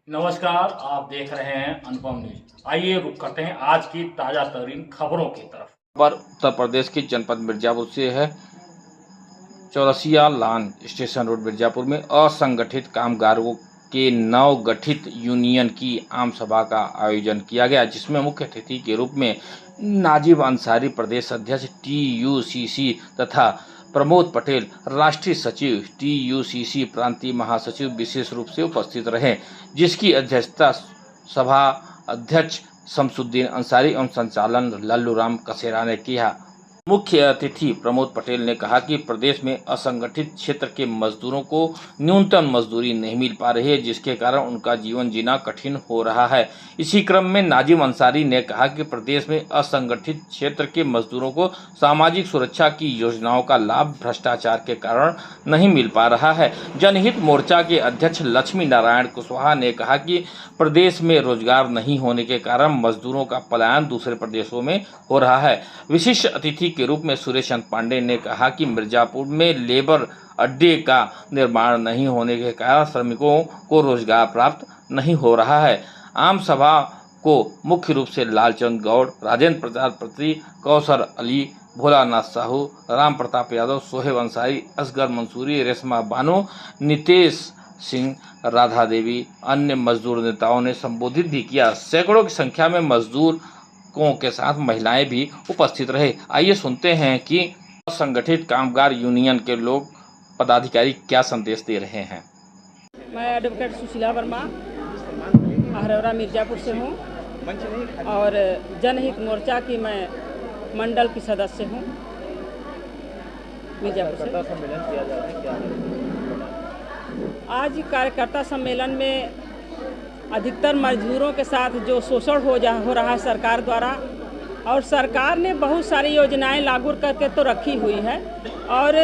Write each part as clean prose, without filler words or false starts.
नमस्कार, आप देख रहे हैं अनुपम न्यूज। आइए रुक करते हैं आज की ताजा तरीन खबरों की तरफ। खबर उत्तर प्रदेश के जनपद मिर्जापुर से है। चौरसिया लान स्टेशन रोड मिर्जापुर में असंगठित कामगारों के नव गठित यूनियन की आम सभा का आयोजन किया गया, जिसमें मुख्य अतिथि के रूप में नाजिब अंसारी प्रदेश अध्यक्ष TUCC तथा प्रमोद पटेल राष्ट्रीय सचिव TUCC प्रांतीय महासचिव विशेष रूप से उपस्थित रहे, जिसकी अध्यक्षता सभा अध्यक्ष शमसुद्दीन अंसारी एवं संचालन लल्लूराम कसेरा ने किया। मुख्य अतिथि प्रमोद पटेल ने कहा कि प्रदेश में असंगठित क्षेत्र के मजदूरों को न्यूनतम मजदूरी नहीं मिल पा रही है, जिसके कारण उनका जीवन जीना कठिन हो रहा है। इसी क्रम में नाजिम अंसारी ने कहा कि प्रदेश में असंगठित क्षेत्र के मजदूरों को सामाजिक सुरक्षा की योजनाओं का लाभ भ्रष्टाचार के कारण नहीं मिल पा रहा है। जनहित मोर्चा के अध्यक्ष लक्ष्मी नारायण कुशवाहा ने कहा कि प्रदेश में रोजगार नहीं होने के कारण मजदूरों का पलायन दूसरे प्रदेशों में हो रहा है। विशिष्ट अतिथि के रूप में सुरेश चंद पांडे ने कहा कि मिर्जापुर में लेबर अड्डे का निर्माण नहीं होने के कारण श्रमिकों को रोजगार प्राप्त नहीं हो रहा है। आम सभा को मुख्य रूप से लालचंद गौड़, राजेंद्र प्रजापति, कौसर अली, भोलानाथ साहू, राम प्रताप यादव, सोहेब अंसारी, असगर मंसूरी, रेशमा बानो, नितेश सिंह, राधा देवी, अन्य मजदूर नेताओं ने संबोधित भी किया। सैकड़ों की संख्या में मजदूरों के साथ महिलाएं भी उपस्थित रहे। आइए सुनते हैं कि असंगठित कामगार यूनियन के लोग पदाधिकारी क्या संदेश दे रहे हैं। मैं एडवोकेट सुशीला वर्मा आहरौरा मिर्जापुर से हूँ और जनहित मोर्चा की मैं मंडल की सदस्य हूँ मिर्जापुर से। आज कार्यकर्ता सम्मेलन में अधिकतर मजदूरों के साथ जो शोषण हो रहा है सरकार द्वारा, और सरकार ने बहुत सारी योजनाएं लागू करके तो रखी हुई है और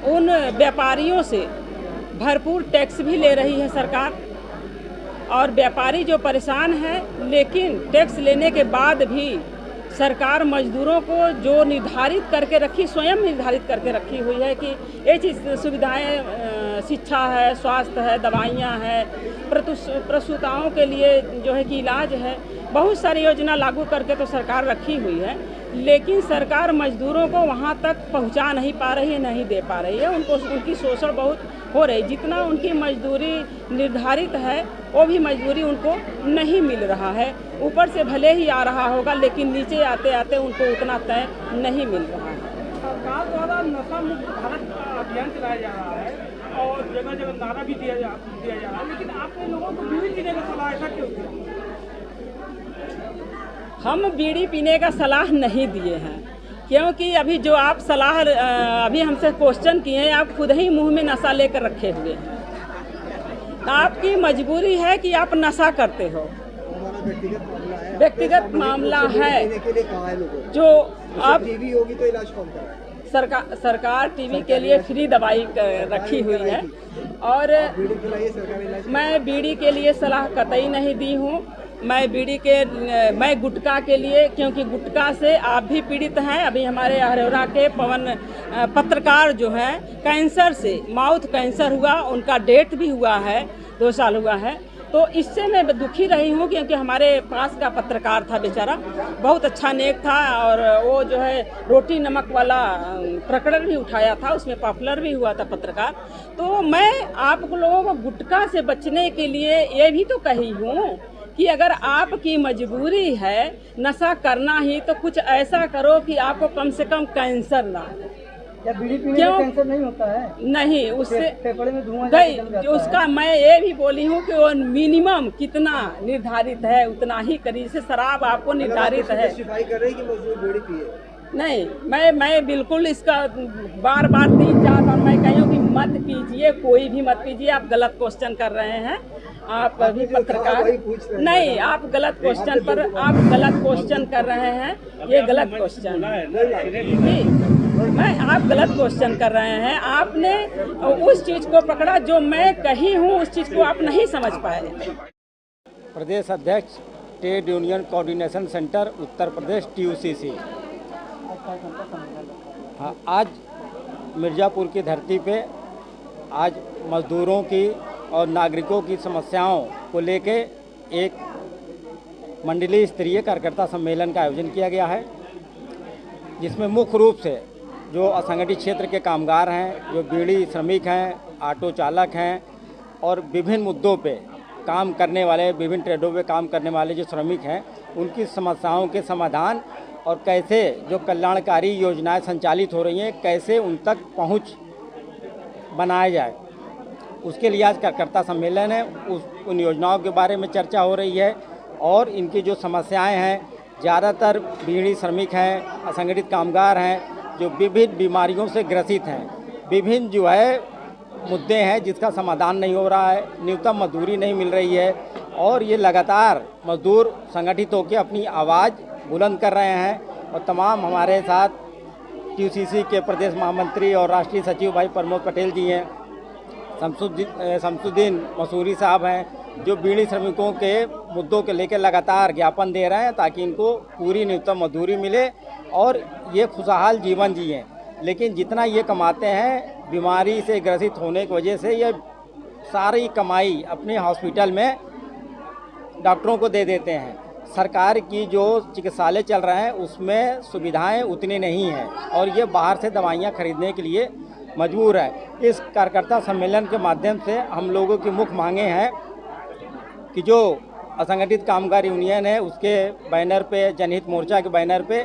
उन व्यापारियों से भरपूर टैक्स भी ले रही है सरकार, और व्यापारी जो परेशान है, लेकिन टैक्स लेने के बाद भी सरकार मजदूरों को जो निर्धारित करके रखी, स्वयं निर्धारित करके रखी हुई है कि ये चीज़ सुविधाएं, शिक्षा है, स्वास्थ्य है, दवाइयाँ है, प्रसूताओं के लिए जो है कि इलाज है, बहुत सारी योजना लागू करके तो सरकार रखी हुई है, लेकिन सरकार मजदूरों को वहाँ तक पहुँचा नहीं पा रही है, नहीं दे पा रही है। उनकी शोषण बहुत हो रही, जितना उनकी मजदूरी निर्धारित है वो भी मजदूरी उनको नहीं मिल रहा है। ऊपर से भले ही आ रहा होगा, लेकिन नीचे आते आते उनको उतना तय नहीं मिल रहा है। सरकार द्वारा नशा मुक्त भारत अभियान चलाया जा रहा है और जगह जगह नारा भी दिया जा रहा है, लेकिन आपने लोगों को बीड़ी पीने का सलाह ऐसा क्यों दिया? हम बीड़ी पीने का सलाह नहीं दिए हैं, क्योंकि अभी जो आप सलाह अभी हमसे क्वेश्चन किए हैं, आप खुद ही मुंह में नशा लेकर रखे हुए हैं। आपकी मजबूरी है कि आप नशा करते हो, व्यक्तिगत मामला है जो आप टीवी होगी तो इलाज कौन कराए? सरकार टीवी के लिए फ्री दवाई रखी हुई है, और मैं बीड़ी के लिए सलाह कतई नहीं दी हूँ। मैं गुटखा के लिए, क्योंकि गुटखा से आप भी पीड़ित हैं। अभी हमारे आहरौरा के पवन पत्रकार जो हैं, कैंसर से, माउथ कैंसर हुआ, उनका डेथ भी हुआ है, 2 साल हुआ है। तो इससे मैं दुखी रही हूँ, क्योंकि हमारे पास का पत्रकार था बेचारा, बहुत अच्छा नेक था, और वो जो है रोटी नमक वाला प्रकरण भी उठाया था, उसमें पॉपुलर भी हुआ था पत्रकार। तो मैं आप लोगों को गुटखा से बचने के लिए ये भी तो कही हूँ कि अगर आपकी मजबूरी है नशा करना ही, तो कुछ ऐसा करो कि आपको कम से कम कैंसर ना हो। या बीड़ी पीने से कैंसर नहीं होता है? नहीं, उससे फेफड़े में धुआं उसका मैं ये भी बोली हूँ कि वो मिनिमम कितना निर्धारित है उतना ही करी। जैसे शराब आपको निर्धारित है, सिफाई कर रही कि मजदूर बीड़ी पिए? नहीं, मैं बिल्कुल इसका बार 3-4 बार मैं कही हूँ कि मत कीजिए, कोई भी मत कीजिए। आप गलत क्वेश्चन कर रहे हैं, आप अभी पत्रकार नहीं, आप गलत क्वेश्चन कर रहे हैं, ये गलत क्वेश्चन आप गलत क्वेश्चन कर रहे हैं। आपने उस चीज़ को पकड़ा जो मैं कही हूँ, उस चीज़ को आप नहीं समझ पाए। प्रदेश अध्यक्ष trade union coordination centre Uttar Pradesh TUCC। हाँ, आज मिर्ज़ापुर की धरती पे आज मज़दूरों की और नागरिकों की समस्याओं को लेके एक मंडलीय स्तरीय कार्यकर्ता सम्मेलन का आयोजन किया गया है, जिसमें मुख्य रूप से जो असंगठित क्षेत्र के कामगार हैं, जो बीड़ी श्रमिक हैं, ऑटो चालक हैं और विभिन्न मुद्दों पे काम करने वाले, विभिन्न ट्रेडों पे काम करने वाले जो श्रमिक हैं, उनकी समस्याओं के समाधान और कैसे जो कल्याणकारी योजनाएं संचालित हो रही हैं, कैसे उन तक पहुंच बनाया जाए, उसके लिए आज कार्यकर्ता सम्मेलन है। उन योजनाओं के बारे में चर्चा हो रही है और इनकी जो समस्याएं हैं, ज़्यादातर बीड़ी श्रमिक हैं, असंगठित कामगार हैं, जो विभिन्न बीमारियों से ग्रसित हैं, विभिन्न जो है मुद्दे हैं जिसका समाधान नहीं हो रहा है, न्यूनतम मजदूरी नहीं मिल रही है और ये लगातार मजदूर संगठित होकर अपनी आवाज़ बुलंद कर रहे हैं। और तमाम हमारे साथ TUCC के प्रदेश महामंत्री और राष्ट्रीय सचिव भाई प्रमोद पटेल जी हैं, शमसुद्दीन मसूरी साहब हैं, जो बीड़ी श्रमिकों के मुद्दों के लेकर लगातार ज्ञापन दे रहे हैं ताकि इनको पूरी न्यूनतम मजदूरी मिले और ये खुशहाल जीवन जिएं। लेकिन जितना ये कमाते हैं, बीमारी से ग्रसित होने की वजह से ये सारी कमाई अपने हॉस्पिटल में डॉक्टरों को दे देते हैं। सरकार की जो चिकित्सालय चल रहे हैं उसमें सुविधाएं उतनी नहीं हैं और ये बाहर से दवाइयां खरीदने के लिए मजबूर है। इस कार्यकर्ता सम्मेलन के माध्यम से हम लोगों की मुख्य मांगे हैं कि जो असंगठित कामगार यूनियन है उसके बैनर पे, जनहित मोर्चा के बैनर पे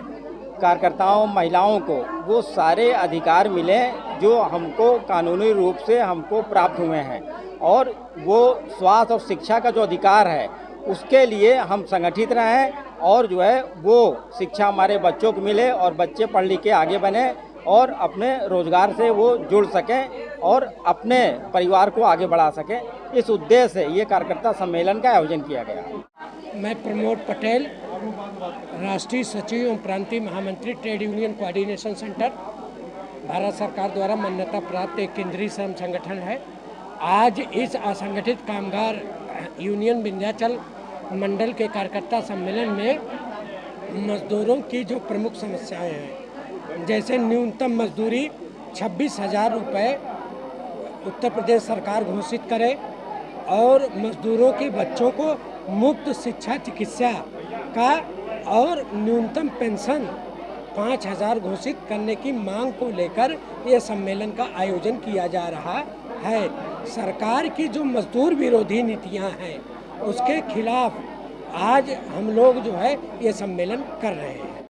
कार्यकर्ताओं, महिलाओं को वो सारे अधिकार मिलें जो हमको कानूनी रूप से हमको प्राप्त हुए हैं और वो स्वास्थ्य और शिक्षा का जो अधिकार है उसके लिए हम संगठित रहें और जो है वो शिक्षा हमारे बच्चों को मिले और बच्चे पढ़ लिख के आगे बने और अपने रोजगार से वो जुड़ सकें और अपने परिवार को आगे बढ़ा सकें। इस उद्देश्य से ये कार्यकर्ता सम्मेलन का आयोजन किया गया। मैं प्रमोद पटेल, राष्ट्रीय सचिव एवं प्रांतीय महामंत्री, trade union coordination centre, Bharat सरकार द्वारा मान्यता प्राप्त एक केंद्रीय श्रम संगठन है। आज इस असंगठित कामगार यूनियन विंध्याचल मंडल के कार्यकर्ता सम्मेलन में मजदूरों की जो प्रमुख समस्याएं हैं, जैसे न्यूनतम मजदूरी 26,000 रुपये उत्तर प्रदेश सरकार घोषित करे और मजदूरों के बच्चों को मुफ्त शिक्षा चिकित्सा का और न्यूनतम पेंशन 5,000 घोषित करने की मांग को लेकर ये सम्मेलन का आयोजन किया जा रहा है। सरकार की जो मजदूर विरोधी नीतियां हैं उसके खिलाफ आज हम लोग जो है ये सम्मेलन कर रहे हैं।